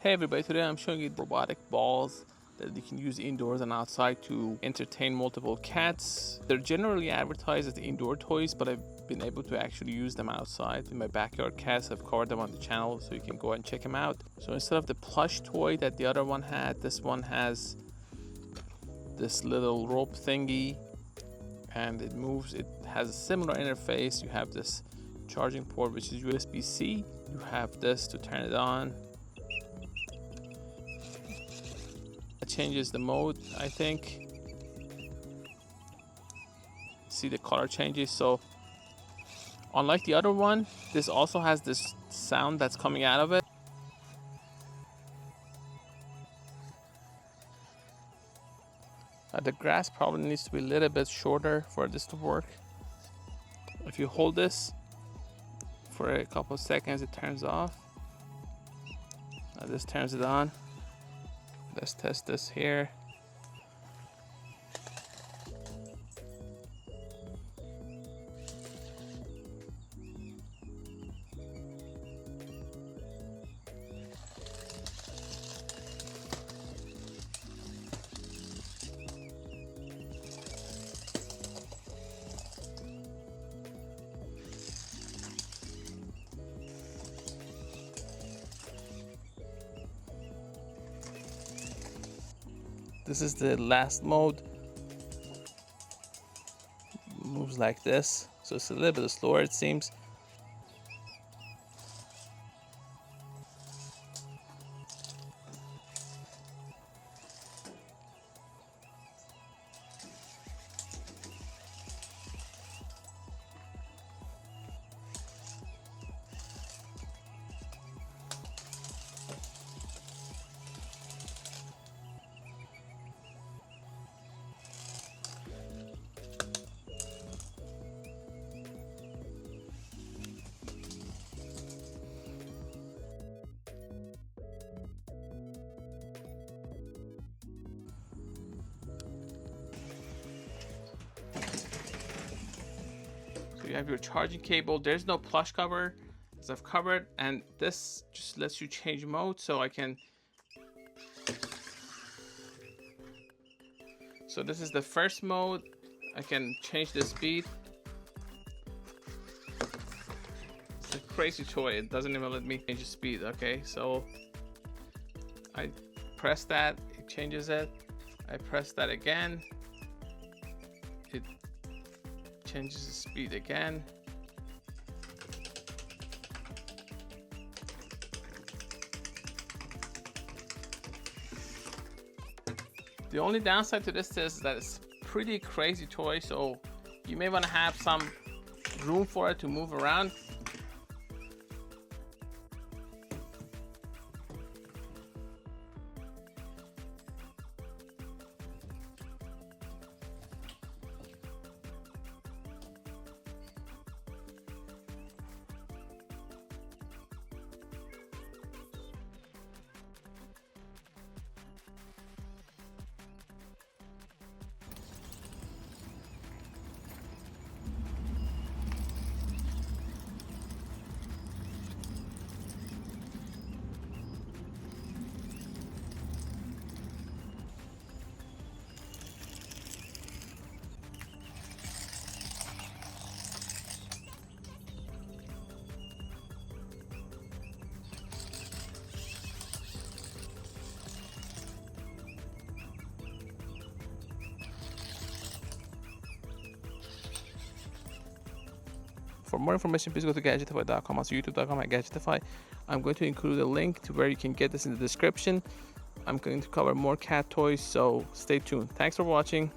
Hey everybody, today I'm showing you robotic balls that you can use indoors and outside to entertain multiple cats. They're generally advertised as indoor toys, but I've been able to actually use them outside in my backyard cats. I've covered them on the channel, so you can go and check them out. So instead of the plush toy that the other one had, this one has this little rope thingy and it moves. It has a similar interface. You have this charging port, which is USB-C. You have this to turn it on. Changes the mode, I think. See the color changes. So unlike the other one, this also has this sound that's coming out of it. The grass probably needs to be a little bit shorter for this to work. If you hold this for a couple of seconds, it turns off. This turns it on. Let's test this here. This is the last mode. Moves like this, so it's a little bit slower, it seems. You have your charging cable. There's no plush cover, as I've covered, and this just lets you change mode. So I can. So this is the first mode. I can change the speed. It's a crazy toy. It doesn't even let me change the speed. Okay, so I press that, it changes it. I press that again. It changes the speed again. The only downside to this is that it's pretty crazy toy, so you may want to have some room for it to move around. For more information, please go to Gadgetify.com, also youtube.com/Gadgetify. I'm going to include a link to where you can get this in the description. I'm going to cover more cat toys, so stay tuned. Thanks for watching.